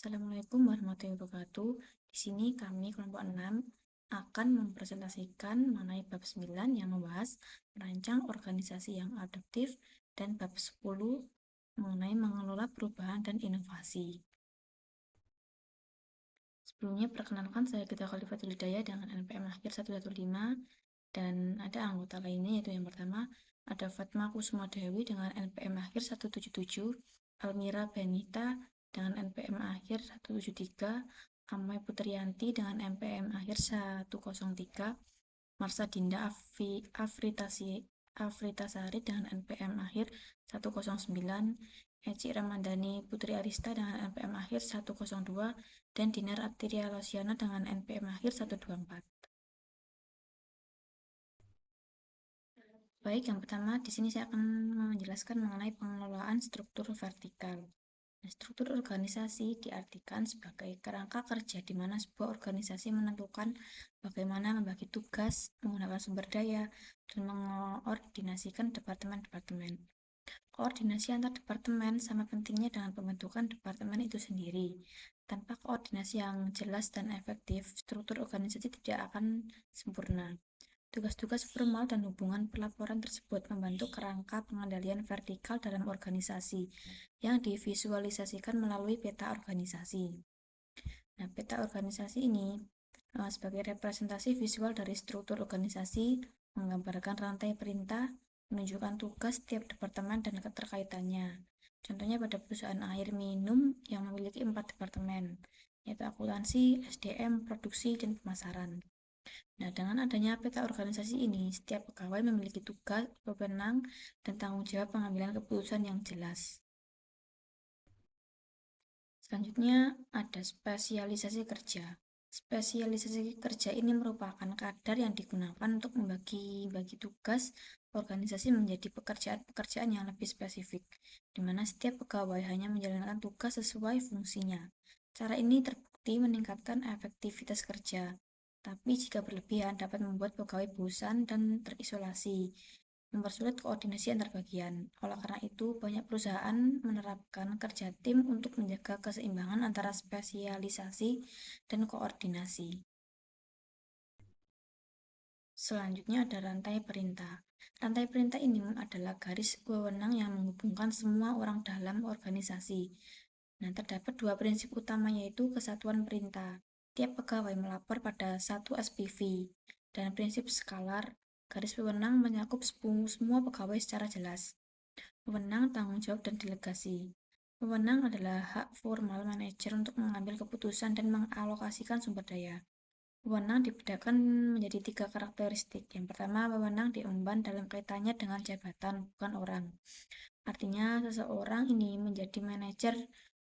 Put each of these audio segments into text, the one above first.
Assalamualaikum warahmatullahi wabarakatuh. Di sini kami kelompok 6 akan mempresentasikan mengenai bab 9 yang membahas merancang organisasi yang adaptif dan bab 10 mengenai mengelola perubahan dan inovasi. Sebelumnya perkenalkan saya Gita Khalifatul Hidayah dengan NPM akhir 115 dan ada anggota lainnya yaitu yang pertama ada Fatma Kusuma Dewi dengan NPM akhir 177, Almira Benita dengan NPM akhir 173, Amai Putrianti dengan NPM akhir 103, Marsa Dinda Afritasari dengan NPM akhir 109, Eci Ramadhani Putri Arista dengan NPM akhir 102, dan Dinar Atiria Losiana dengan NPM akhir 124. Baik, yang pertama di sini saya akan menjelaskan mengenai pengelolaan struktur vertikal. Struktur organisasi diartikan sebagai kerangka kerja di mana sebuah organisasi menentukan bagaimana membagi tugas, menggunakan sumber daya, dan mengkoordinasikan departemen-departemen. Koordinasi antar departemen sama pentingnya dengan pembentukan departemen itu sendiri. Tanpa koordinasi yang jelas dan efektif, struktur organisasi tidak akan sempurna. Tugas-tugas formal dan hubungan pelaporan tersebut membentuk kerangka pengendalian vertikal dalam organisasi yang divisualisasikan melalui peta organisasi. Nah, peta organisasi ini sebagai representasi visual dari struktur organisasi menggambarkan rantai perintah, menunjukkan tugas setiap departemen dan keterkaitannya. Contohnya pada perusahaan air minum yang memiliki 4 departemen, yaitu akuntansi, SDM, produksi, dan pemasaran. Nah, dengan adanya peta organisasi ini, setiap pegawai memiliki tugas, wewenang, dan tanggung jawab pengambilan keputusan yang jelas. Selanjutnya, ada spesialisasi kerja. Spesialisasi kerja ini merupakan kadar yang digunakan untuk membagi tugas organisasi menjadi pekerjaan-pekerjaan yang lebih spesifik, di mana setiap pegawai hanya menjalankan tugas sesuai fungsinya. Cara ini terbukti meningkatkan efektivitas kerja, tapi jika berlebihan dapat membuat pegawai bosan dan terisolasi, mempersulit koordinasi antar bagian. Oleh karena itu, banyak perusahaan menerapkan kerja tim untuk menjaga keseimbangan antara spesialisasi dan koordinasi. Selanjutnya ada rantai perintah. Rantai perintah ini adalah garis wewenang yang menghubungkan semua orang dalam organisasi. Nah, terdapat dua prinsip utama yaitu kesatuan perintah. Tiap pegawai melapor pada satu SPV dan prinsip skalar. Garis wewenang menyakup semua pegawai secara jelas. Wewenang, tanggung jawab, dan delegasi. Wewenang adalah hak formal manajer untuk mengambil keputusan dan mengalokasikan sumber daya. Wewenang dibedakan menjadi 3 karakteristik. Yang pertama, wewenang diemban dalam kaitannya dengan jabatan, bukan orang. Artinya, seseorang ini menjadi manajer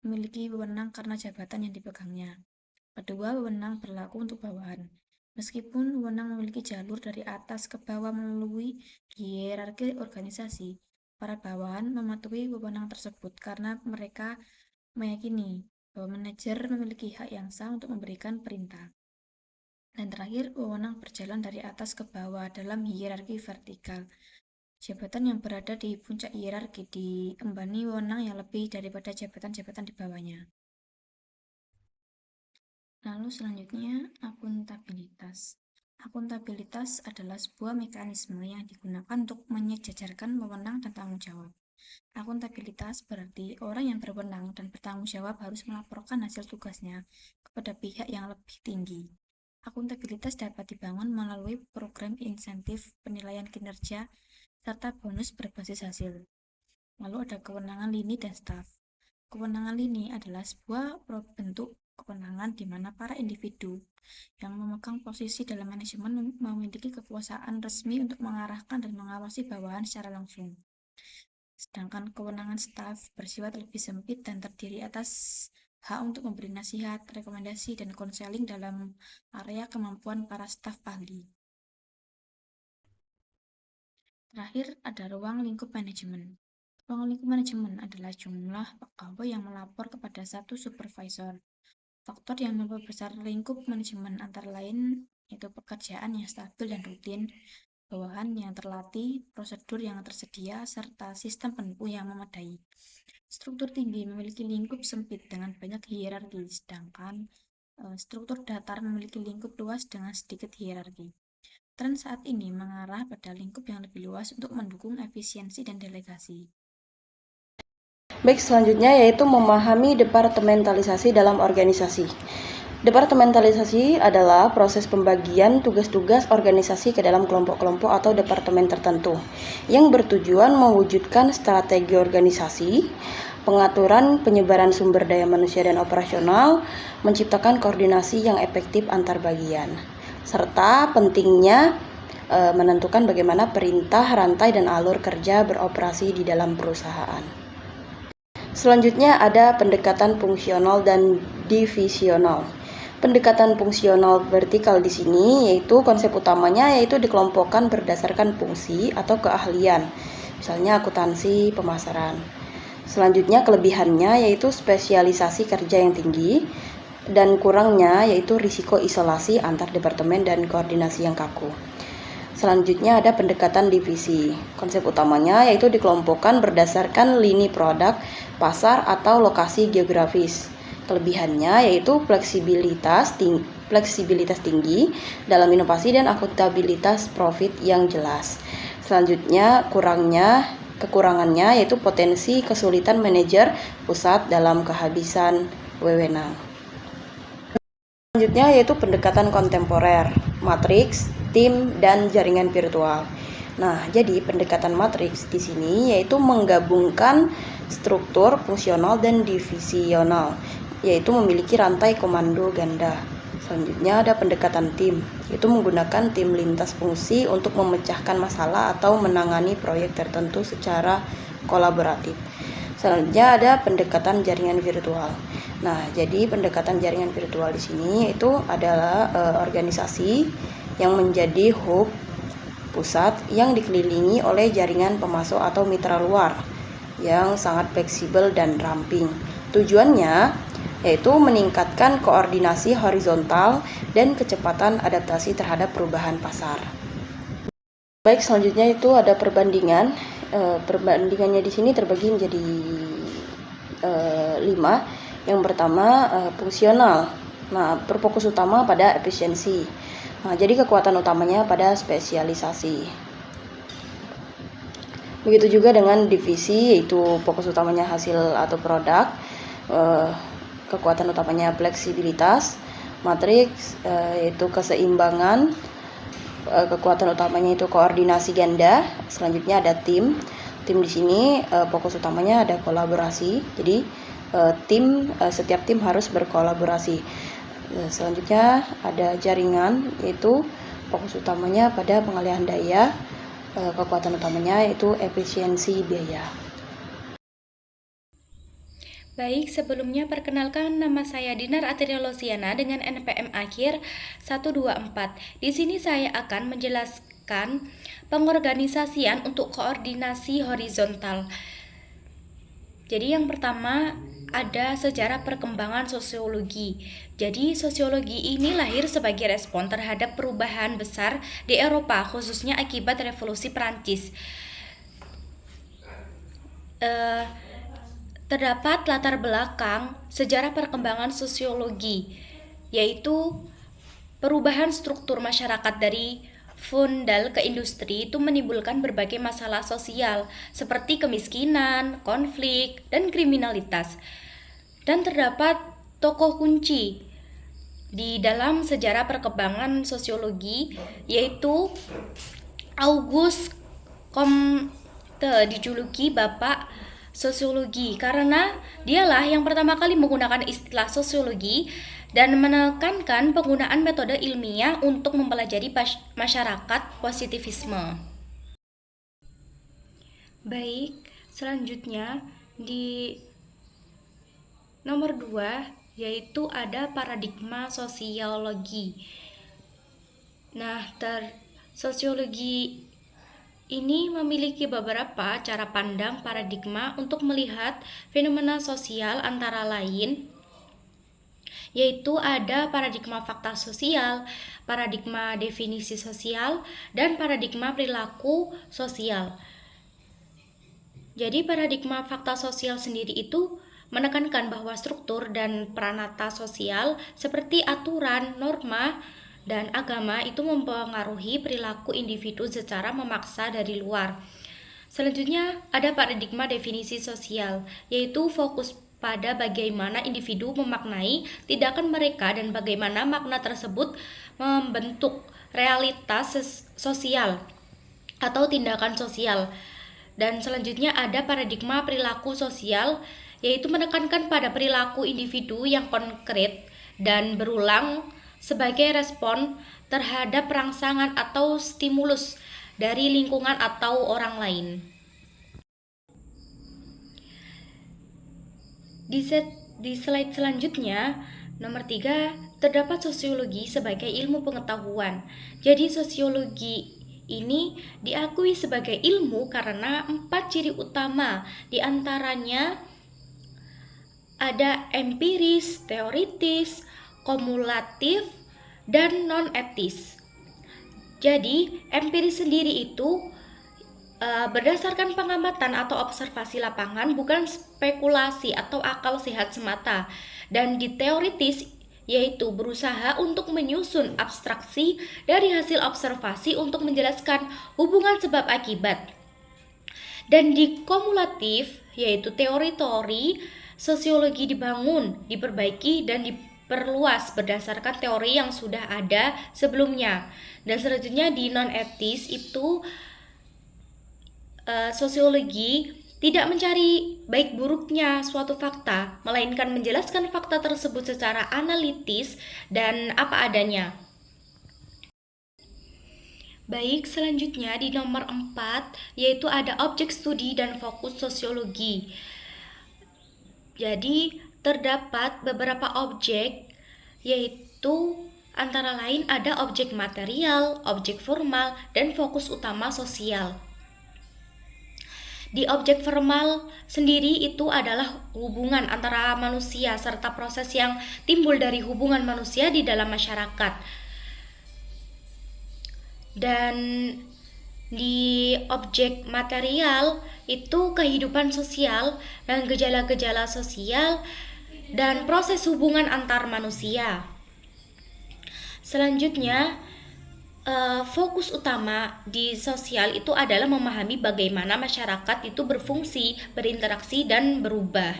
memiliki wewenang karena jabatan yang dipegangnya. Kedua, wewenang berlaku untuk bawahan. Meskipun wewenang memiliki jalur dari atas ke bawah melalui hierarki organisasi, para bawahan mematuhi wewenang tersebut karena mereka meyakini bahwa manajer memiliki hak yang sah untuk memberikan perintah. Dan terakhir, wewenang berjalan dari atas ke bawah dalam hierarki vertikal. Jabatan yang berada di puncak hierarki diembani wewenang yang lebih daripada jabatan-jabatan di bawahnya. Lalu selanjutnya, akuntabilitas. Akuntabilitas adalah sebuah mekanisme yang digunakan untuk menyejajarkan wewenang dan tanggung jawab. Akuntabilitas berarti orang yang berwenang dan bertanggung jawab harus melaporkan hasil tugasnya kepada pihak yang lebih tinggi. Akuntabilitas dapat dibangun melalui program insentif penilaian kinerja serta bonus berbasis hasil. Lalu ada kewenangan lini dan staf. Kewenangan lini adalah sebuah bentuk kewenangan di mana para individu yang memegang posisi dalam manajemen memiliki kekuasaan resmi untuk mengarahkan dan mengawasi bawahan secara langsung. Sedangkan kewenangan staf bersifat lebih sempit dan terdiri atas hak untuk memberi nasihat, rekomendasi, dan konseling dalam area kemampuan para staf ahli. Terakhir, ada ruang lingkup manajemen. Ruang lingkup manajemen adalah jumlah pegawai yang melapor kepada satu supervisor. Faktor yang memperbesar lingkup manajemen antara lain yaitu pekerjaan yang stabil dan rutin, bawahan yang terlatih, prosedur yang tersedia, serta sistem penuh yang memadai. Struktur tinggi memiliki lingkup sempit dengan banyak hierarki, sedangkan struktur datar memiliki lingkup luas dengan sedikit hierarki. Tren saat ini mengarah pada lingkup yang lebih luas untuk mendukung efisiensi dan delegasi. Baik, selanjutnya yaitu memahami departementalisasi dalam organisasi. Departementalisasi adalah proses pembagian tugas-tugas organisasi ke dalam kelompok-kelompok atau departemen tertentu yang bertujuan mewujudkan strategi organisasi, pengaturan penyebaran sumber daya manusia dan operasional, menciptakan koordinasi yang efektif antar bagian, serta pentingnya menentukan bagaimana perintah, rantai, dan alur kerja beroperasi di dalam perusahaan. Selanjutnya ada pendekatan fungsional dan divisional. Pendekatan fungsional vertikal di sini yaitu konsep utamanya yaitu dikelompokkan berdasarkan fungsi atau keahlian, misalnya akuntansi, pemasaran. Selanjutnya kelebihannya yaitu spesialisasi kerja yang tinggi dan kurangnya yaitu risiko isolasi antar departemen dan koordinasi yang kaku. Selanjutnya ada pendekatan divisi. Konsep utamanya yaitu dikelompokkan berdasarkan lini produk, pasar, atau lokasi geografis. Kelebihannya yaitu fleksibilitas tinggi dalam inovasi dan akuntabilitas profit yang jelas. Selanjutnya kekurangannya yaitu potensi kesulitan manajer pusat dalam kehabisan wewenang. Selanjutnya yaitu pendekatan kontemporer, matriks, tim, dan jaringan virtual. Nah, jadi pendekatan matriks di sini yaitu menggabungkan struktur fungsional dan divisional, yaitu memiliki rantai komando ganda. Selanjutnya ada pendekatan tim, yaitu menggunakan tim lintas fungsi untuk memecahkan masalah atau menangani proyek tertentu secara kolaboratif. Selanjutnya ada pendekatan jaringan virtual. Nah, jadi pendekatan jaringan virtual di sini itu adalah organisasi yang menjadi hub pusat yang dikelilingi oleh jaringan pemasok atau mitra luar yang sangat fleksibel dan ramping. Tujuannya yaitu meningkatkan koordinasi horizontal dan kecepatan adaptasi terhadap perubahan pasar. Baik, selanjutnya itu ada perbandingan. Perbandingannya di sini terbagi menjadi 5. Yang pertama fungsional. Nah, berfokus utama pada efisiensi. Nah, jadi kekuatan utamanya pada spesialisasi. Begitu juga dengan divisi, yaitu fokus utamanya hasil atau produk. Kekuatan utamanya fleksibilitas. Matriks yaitu keseimbangan. Kekuatan utamanya itu koordinasi ganda. Selanjutnya ada tim. Tim di sini fokus utamanya ada kolaborasi. Jadi setiap tim harus berkolaborasi. Selanjutnya ada jaringan, yaitu fokus utamanya pada pengalihan daya. Kekuatan utamanya yaitu efisiensi biaya. Baik, sebelumnya perkenalkan nama saya Dinar Atriolosiana dengan NPM akhir 124. Di sini saya akan menjelaskan pengorganisasian untuk koordinasi horizontal. Jadi yang pertama ada sejarah perkembangan sosiologi. Jadi sosiologi ini lahir sebagai respon terhadap perubahan besar di Eropa, khususnya akibat revolusi Prancis. Terdapat latar belakang sejarah perkembangan sosiologi, yaitu perubahan struktur masyarakat dari feudal ke industri itu menimbulkan berbagai masalah sosial seperti kemiskinan, konflik, dan kriminalitas. Dan terdapat tokoh kunci di dalam sejarah perkembangan sosiologi, yaitu Auguste Comte, dijuluki Bapak Sosiologi karena dialah yang pertama kali menggunakan istilah sosiologi dan menekankan penggunaan metode ilmiah untuk mempelajari masyarakat positivisme. Baik, selanjutnya di nomor 2 yaitu ada paradigma sosiologi. Nah, sosiologi ini memiliki beberapa cara pandang paradigma untuk melihat fenomena sosial, antara lain yaitu ada paradigma fakta sosial, paradigma definisi sosial, dan paradigma perilaku sosial. Jadi paradigma fakta sosial sendiri itu menekankan bahwa struktur dan peranata sosial seperti aturan, norma, dan agama itu mempengaruhi perilaku individu secara memaksa dari luar. Selanjutnya ada paradigma definisi sosial, yaitu fokus pada bagaimana individu memaknai tindakan mereka dan bagaimana makna tersebut membentuk realitas sosial atau tindakan sosial. Dan selanjutnya ada paradigma perilaku sosial, yaitu menekankan pada perilaku individu yang konkret dan berulang sebagai respon terhadap rangsangan atau stimulus dari lingkungan atau orang lain. Di slide selanjutnya, nomor 3, terdapat sosiologi sebagai ilmu pengetahuan. Jadi sosiologi ini diakui sebagai ilmu karena 4 ciri utama, diantaranya ada empiris, teoritis, kumulatif, dan non-etis. Jadi empiris sendiri itu berdasarkan pengamatan atau observasi lapangan, bukan spekulasi atau akal sehat semata. Dan di teoritis, yaitu berusaha untuk menyusun abstraksi dari hasil observasi untuk menjelaskan hubungan sebab akibat. Dan di kumulatif, yaitu teori-teori sosiologi dibangun, diperbaiki, dan diperluas berdasarkan teori yang sudah ada sebelumnya. Dan selanjutnya di non-etis itu sosiologi tidak mencari baik buruknya suatu fakta, melainkan menjelaskan fakta tersebut secara analitis dan apa adanya. Baik, selanjutnya di nomor 4, yaitu ada objek studi dan fokus sosiologi. Jadi, terdapat beberapa objek, yaitu antara lain ada objek material, objek formal, dan fokus utama sosial. Di objek formal sendiri itu adalah hubungan antara manusia serta proses yang timbul dari hubungan manusia di dalam masyarakat. Dan di objek material itu kehidupan sosial dan gejala-gejala sosial dan proses hubungan antar manusia. Selanjutnya, fokus utama di sosial itu adalah memahami bagaimana masyarakat itu berfungsi, berinteraksi, dan berubah.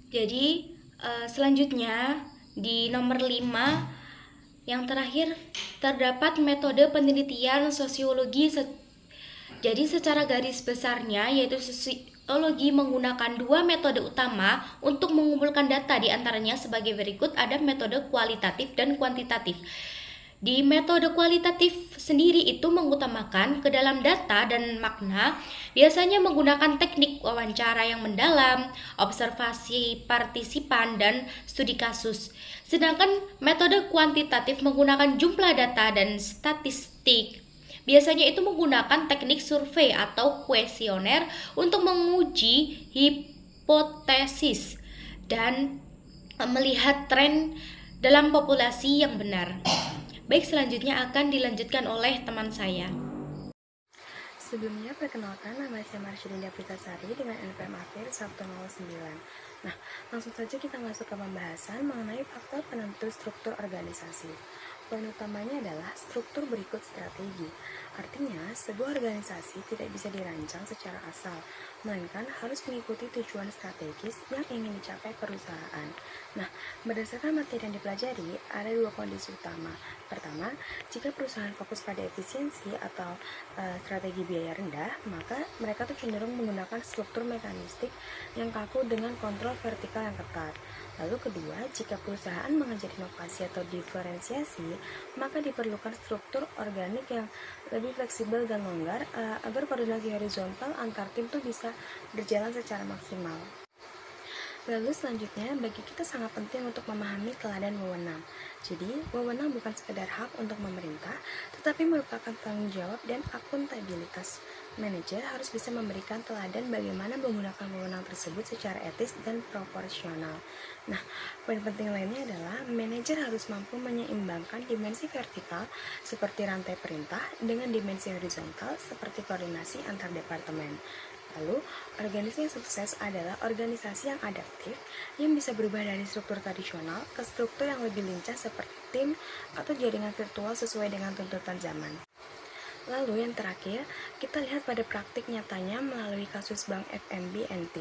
Jadi, selanjutnya di nomor 5, yang terakhir, terdapat metode penelitian sosiologi. Jadi secara garis besarnya, yaitu sosiologi menggunakan 2 metode utama untuk mengumpulkan data, diantaranya sebagai berikut. Ada metode kualitatif dan kuantitatif. Di metode kualitatif sendiri itu mengutamakan ke dalam data dan makna, biasanya menggunakan teknik wawancara yang mendalam, observasi partisipan, dan studi kasus. Sedangkan metode kuantitatif menggunakan jumlah data dan statistik. Biasanya itu menggunakan teknik survei atau kuesioner untuk menguji hipotesis dan melihat tren dalam populasi yang benar. Baik, selanjutnya akan dilanjutkan oleh teman saya. Sebelumnya, perkenalkan, nama saya Marsydinda Pritasari dengan NPM akhir 109. Nah, langsung saja kita masuk ke pembahasan mengenai faktor penentu struktur organisasi. Poin utamanya adalah struktur berikut strategi. Artinya, sebuah organisasi tidak bisa dirancang secara asal, melainkan harus mengikuti tujuan strategis yang ingin dicapai perusahaan. Nah, berdasarkan materi yang dipelajari, ada 2 kondisi utama. Pertama, jika perusahaan fokus pada efisiensi atau strategi biaya rendah, maka mereka tuh cenderung menggunakan struktur mekanistik yang kaku dengan kontrol vertikal yang ketat. Lalu kedua, jika perusahaan mengejar inovasi atau diferensiasi, maka diperlukan struktur organik yang lebih fleksibel dan longgar agar koordinasi horizontal antar tim tuh bisa berjalan secara maksimal. Lalu selanjutnya, bagi kita sangat penting untuk memahami teladan wewenang. Jadi, wewenang bukan sekedar hak untuk memerintah, tetapi merupakan tanggung jawab dan akuntabilitas. Manajer harus bisa memberikan teladan bagaimana menggunakan wewenang tersebut secara etis dan proporsional. Nah, poin penting lainnya adalah manajer harus mampu menyeimbangkan dimensi vertikal seperti rantai perintah dengan dimensi horizontal seperti koordinasi antar departemen. Lalu, organisasi yang sukses adalah organisasi yang adaptif yang bisa berubah dari struktur tradisional ke struktur yang lebih lincah seperti tim atau jaringan virtual sesuai dengan tuntutan zaman. Lalu yang terakhir, kita lihat pada praktik nyatanya melalui kasus Bank FNB NT.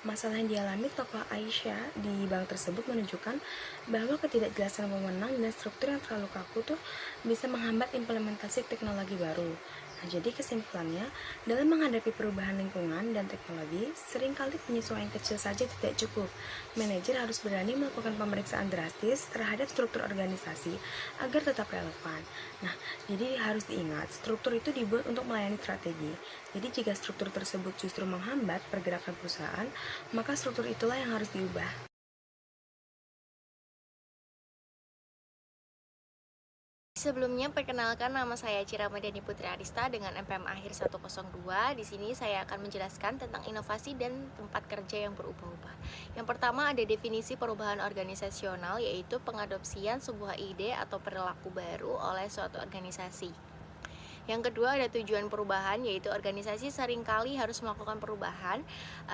Masalah yang dialami tokoh Aisyah di bank tersebut menunjukkan bahwa ketidakjelasan wewenang dan struktur yang terlalu kaku tuh bisa menghambat implementasi teknologi baru. Nah, jadi kesimpulannya, dalam menghadapi perubahan lingkungan dan teknologi, seringkali penyesuaian kecil saja tidak cukup. Manajer harus berani melakukan pemeriksaan drastis terhadap struktur organisasi agar tetap relevan. Nah, jadi harus diingat, struktur itu dibuat untuk melayani strategi. Jadi jika struktur tersebut justru menghambat pergerakan perusahaan, maka struktur itulah yang harus diubah. Sebelumnya perkenalkan, nama saya Cira Madani Putri Arista dengan NPM akhir 102. Di sini saya akan menjelaskan tentang inovasi dan tempat kerja yang berubah-ubah. Yang pertama ada definisi perubahan organisasional, yaitu pengadopsian sebuah ide atau perilaku baru oleh suatu organisasi. Yang kedua ada tujuan perubahan, yaitu organisasi seringkali harus melakukan perubahan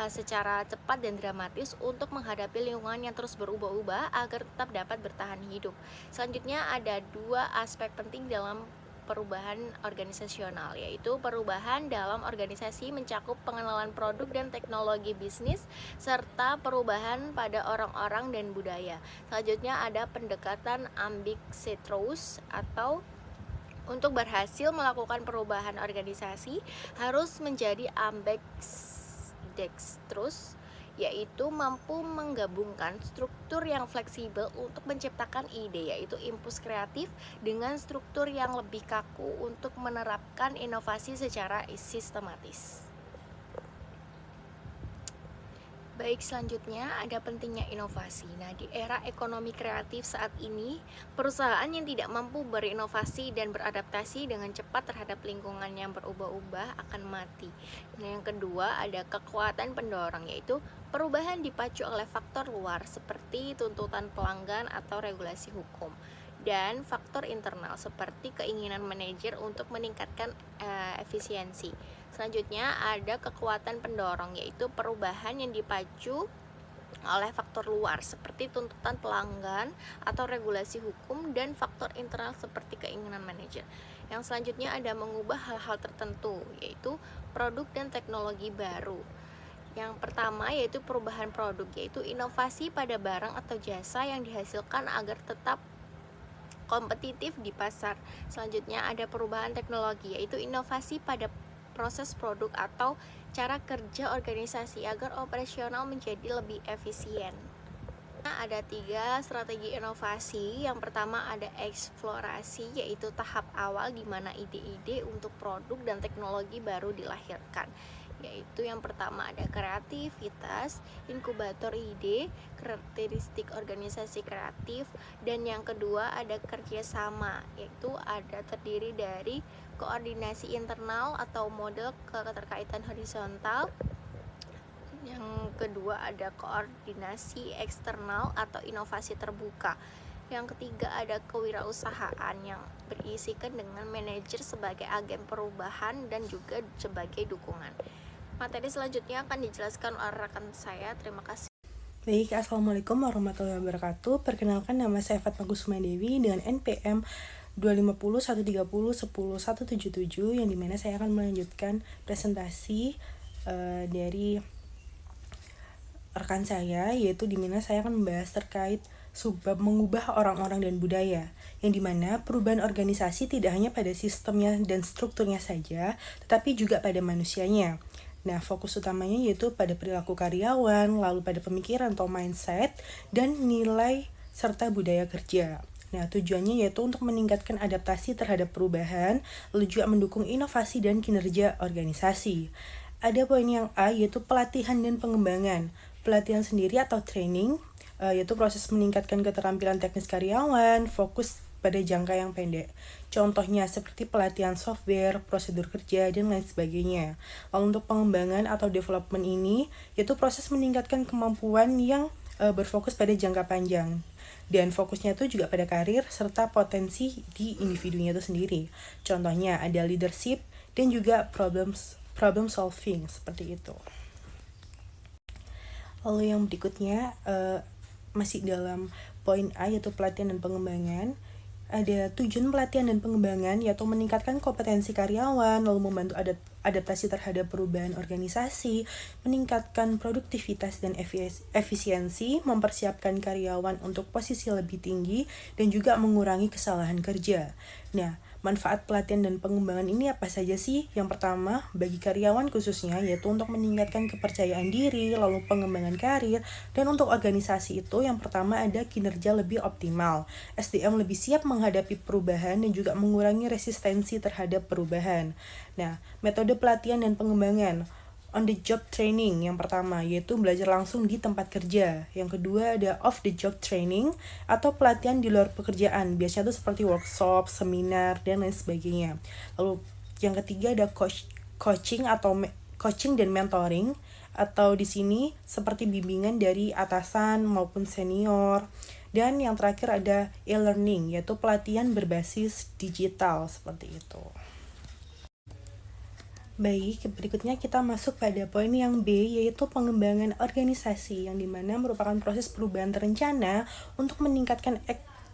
secara cepat dan dramatis untuk menghadapi lingkungan yang terus berubah-ubah agar tetap dapat bertahan hidup. Selanjutnya ada dua aspek penting dalam perubahan organisasional, yaitu perubahan dalam organisasi mencakup pengenalan produk dan teknologi bisnis serta perubahan pada orang-orang dan budaya. Selanjutnya ada pendekatan ambidextrous atau untuk berhasil melakukan perubahan organisasi harus menjadi ambidextrous, yaitu mampu menggabungkan struktur yang fleksibel untuk menciptakan ide, yaitu impuls kreatif, dengan struktur yang lebih kaku untuk menerapkan inovasi secara sistematis. Baik, selanjutnya ada pentingnya inovasi. Nah, di era ekonomi kreatif saat ini, perusahaan yang tidak mampu berinovasi dan beradaptasi dengan cepat terhadap lingkungan yang berubah-ubah akan mati. Nah, yang kedua ada kekuatan pendorong, yaitu perubahan dipacu oleh faktor luar seperti tuntutan pelanggan atau regulasi hukum, dan faktor internal seperti keinginan manajer untuk meningkatkan efisiensi. Selanjutnya ada kekuatan pendorong, yaitu perubahan yang dipacu oleh faktor luar seperti tuntutan pelanggan atau regulasi hukum, dan faktor internal seperti keinginan manajer. Yang selanjutnya ada mengubah hal-hal tertentu, yaitu produk dan teknologi baru. Yang pertama yaitu perubahan produk, yaitu inovasi pada barang atau jasa yang dihasilkan agar tetap kompetitif di pasar. Selanjutnya ada perubahan teknologi, yaitu inovasi pada proses produk atau cara kerja organisasi agar operasional menjadi lebih efisien. Nah, ada 3 strategi inovasi. Yang pertama ada eksplorasi, yaitu tahap awal di mana ide-ide untuk produk dan teknologi baru dilahirkan. Yaitu yang pertama ada kreativitas, inkubator ide, karakteristik organisasi kreatif, dan yang kedua ada kerjasama, yaitu ada terdiri dari koordinasi internal atau model keterkaitan horizontal. Yang kedua ada koordinasi eksternal atau inovasi terbuka. Yang ketiga ada kewirausahaan yang berisikan dengan manajer sebagai agen perubahan dan juga sebagai dukungan. Materi selanjutnya akan dijelaskan oleh rekan saya. Terima kasih. Baik, Assalamualaikum warahmatullahi wabarakatuh. Perkenalkan, nama saya Fatma Kusuma Dewi dengan NPM 250 130 10 177, yang dimana saya akan melanjutkan presentasi dari rekan saya, yaitu dimana saya akan membahas terkait subbab mengubah orang-orang dan budaya, yang dimana perubahan organisasi tidak hanya pada sistemnya dan strukturnya saja, tetapi juga pada manusianya. Nah, fokus utamanya yaitu pada perilaku karyawan, lalu pada pemikiran atau mindset, dan nilai serta budaya kerja. Nah, tujuannya yaitu untuk meningkatkan adaptasi terhadap perubahan, lalu juga mendukung inovasi dan kinerja organisasi. Ada poin yang A, yaitu pelatihan dan pengembangan. Pelatihan sendiri atau training, yaitu proses meningkatkan keterampilan teknis karyawan, fokus pada jangka yang pendek. Contohnya seperti pelatihan software, prosedur kerja, dan lain sebagainya. Lalu untuk pengembangan atau development ini, yaitu proses meningkatkan kemampuan yang berfokus pada jangka panjang. Dan fokusnya itu juga pada karir serta potensi di individunya itu sendiri. Contohnya ada leadership dan juga problem solving seperti itu. Lalu yang berikutnya masih dalam poin A yaitu pelatihan dan pengembangan. Ada tujuan pelatihan dan pengembangan yaitu meningkatkan kompetensi karyawan, lalu membantu adaptasi terhadap perubahan organisasi, meningkatkan produktivitas dan efisiensi, mempersiapkan karyawan untuk posisi lebih tinggi, dan juga mengurangi kesalahan kerja. Nah, manfaat pelatihan dan pengembangan ini apa saja sih? Yang pertama, bagi karyawan khususnya, yaitu untuk meningkatkan kepercayaan diri, lalu pengembangan karir, dan untuk organisasi itu yang pertama ada kinerja lebih optimal. SDM lebih siap menghadapi perubahan dan juga mengurangi resistensi terhadap perubahan. Nah, metode pelatihan dan pengembangan. On the job training yang pertama, yaitu belajar langsung di tempat kerja. Yang kedua ada off the job training atau pelatihan di luar pekerjaan. Biasanya itu seperti workshop, seminar, dan lain sebagainya. Lalu yang ketiga ada coaching dan mentoring, atau di sini seperti bimbingan dari atasan maupun senior. Dan yang terakhir ada e-learning, yaitu pelatihan berbasis digital seperti itu. Baik, berikutnya kita masuk pada poin yang B, yaitu pengembangan organisasi, yang dimana merupakan proses perubahan terencana untuk meningkatkan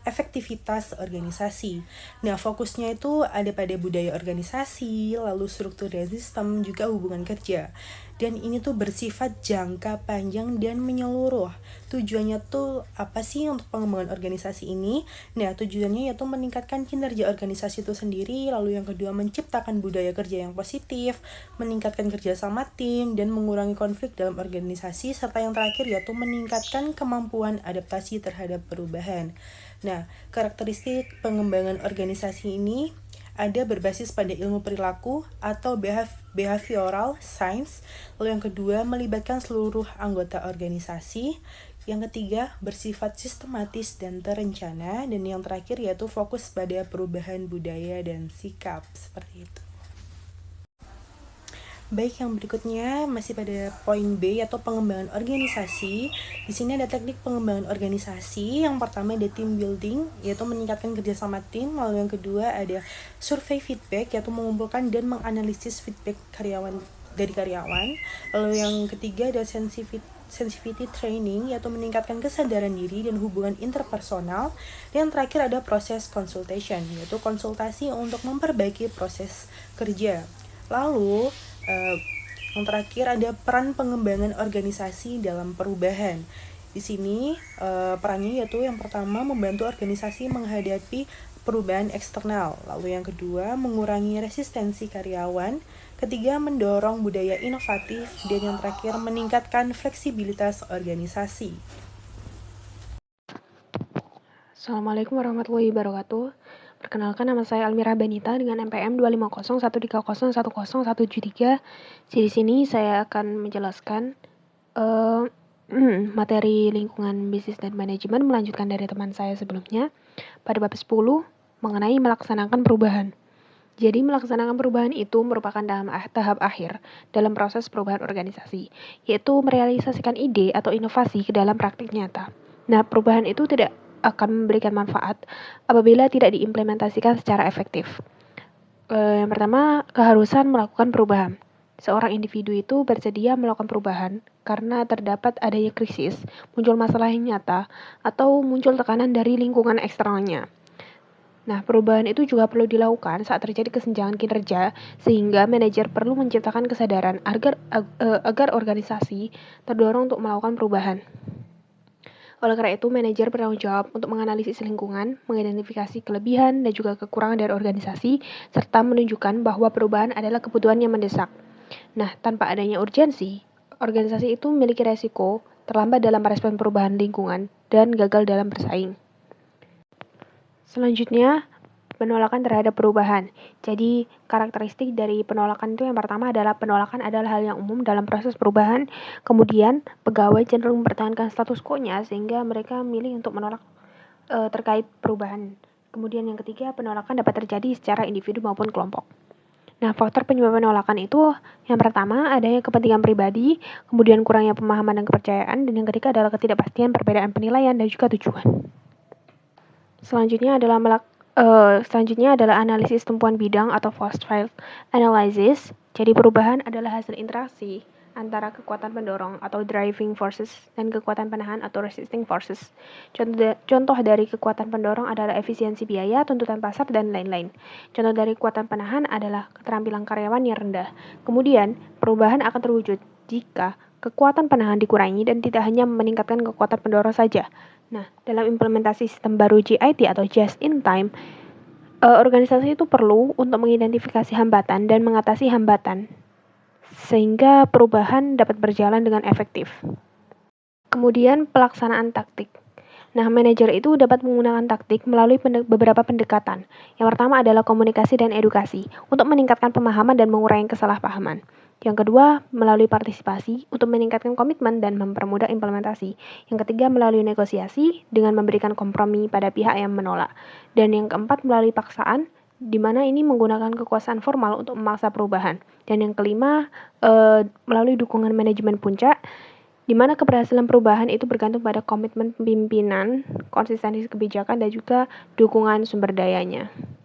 efektivitas organisasi. Nah, fokusnya itu ada pada budaya organisasi, lalu struktur dan sistem, juga hubungan kerja. Dan ini tuh bersifat jangka panjang dan menyeluruh. Tujuannya tuh apa sih untuk pengembangan organisasi ini? Nah, tujuannya yaitu meningkatkan kinerja organisasi itu sendiri, lalu yang kedua menciptakan budaya kerja yang positif, meningkatkan kerja sama tim, dan mengurangi konflik dalam organisasi, serta yang terakhir yaitu meningkatkan kemampuan adaptasi terhadap perubahan. Nah, karakteristik pengembangan organisasi ini ada berbasis pada ilmu perilaku atau behavioral science. Lalu yang kedua, melibatkan seluruh anggota organisasi. Yang ketiga, bersifat sistematis dan terencana. Dan yang terakhir yaitu fokus pada perubahan budaya dan sikap. Seperti itu. Baik, yang berikutnya masih pada poin B atau pengembangan organisasi. Di sini ada teknik pengembangan organisasi. Yang pertama ada team building, yaitu meningkatkan kerjasama tim. Lalu yang kedua ada survei feedback, yaitu mengumpulkan dan menganalisis feedback dari karyawan. Lalu yang ketiga ada sensitivity training, yaitu meningkatkan kesadaran diri dan hubungan interpersonal. Dan yang terakhir ada proses consultation, yaitu konsultasi untuk memperbaiki proses kerja. Lalu yang terakhir ada peran pengembangan organisasi dalam perubahan. Di sini perannya yaitu yang pertama membantu organisasi menghadapi perubahan eksternal, lalu yang kedua mengurangi resistensi karyawan, ketiga mendorong budaya inovatif, dan yang terakhir meningkatkan fleksibilitas organisasi. Assalamualaikum warahmatullahi wabarakatuh. Perkenalkan, nama saya Almira Benita dengan NPM 25013010173. Di sini saya akan menjelaskan materi lingkungan bisnis dan manajemen, melanjutkan dari teman saya sebelumnya pada bab 10 mengenai melaksanakan perubahan. Jadi melaksanakan perubahan itu merupakan tahap akhir dalam proses perubahan organisasi, yaitu merealisasikan ide atau inovasi ke dalam praktik nyata. Nah, perubahan itu tidak akan memberikan manfaat apabila tidak diimplementasikan secara efektif. Yang pertama, keharusan melakukan perubahan. Seorang individu itu bersedia melakukan perubahan karena terdapat adanya krisis, muncul masalah yang nyata, atau muncul tekanan dari lingkungan eksternalnya. Nah, perubahan itu juga perlu dilakukan saat terjadi kesenjangan kinerja, sehingga manajer perlu menciptakan kesadaran agar organisasi terdorong untuk melakukan perubahan. Oleh karena itu, manajer bertanggung jawab untuk menganalisis lingkungan, mengidentifikasi kelebihan dan juga kekurangan dari organisasi, serta menunjukkan bahwa perubahan adalah kebutuhan yang mendesak. Nah, tanpa adanya urgensi, organisasi itu memiliki resiko terlambat dalam merespon perubahan lingkungan dan gagal dalam bersaing. Selanjutnya, penolakan terhadap perubahan. Jadi, karakteristik dari penolakan itu yang pertama adalah penolakan adalah hal yang umum dalam proses perubahan. Kemudian, pegawai cenderung mempertahankan status quo-nya sehingga mereka memilih untuk menolak terkait perubahan. Kemudian yang ketiga, penolakan dapat terjadi secara individu maupun kelompok. Nah, faktor penyebab penolakan itu yang pertama adanya kepentingan pribadi, kemudian kurangnya pemahaman dan kepercayaan, dan yang ketiga adalah ketidakpastian perbedaan penilaian dan juga tujuan. Selanjutnya adalah analisis tumpuan bidang atau force field analysis. Jadi perubahan adalah hasil interaksi antara kekuatan pendorong atau driving forces dan kekuatan penahan atau resisting forces. Contoh dari kekuatan pendorong adalah efisiensi biaya, tuntutan pasar, dan lain-lain. Contoh dari kekuatan penahan adalah keterampilan karyawan yang rendah. Kemudian, perubahan akan terwujud jika kekuatan penahan dikurangi dan tidak hanya meningkatkan kekuatan pendorong saja. Nah, dalam implementasi sistem baru JIT atau Just in Time, organisasi itu perlu untuk mengidentifikasi hambatan dan mengatasi hambatan sehingga perubahan dapat berjalan dengan efektif. Kemudian pelaksanaan taktik. Nah, manajer itu dapat menggunakan taktik melalui beberapa pendekatan. Yang pertama adalah komunikasi dan edukasi untuk meningkatkan pemahaman dan mengurangi kesalahpahaman. Yang kedua, melalui partisipasi untuk meningkatkan komitmen dan mempermudah implementasi. Yang ketiga, melalui negosiasi dengan memberikan kompromi pada pihak yang menolak. Dan yang keempat, melalui paksaan, di mana ini menggunakan kekuasaan formal untuk memaksa perubahan. Dan yang kelima, melalui dukungan manajemen puncak, di mana keberhasilan perubahan itu bergantung pada komitmen pimpinan, konsistensi kebijakan, dan juga dukungan sumber dayanya.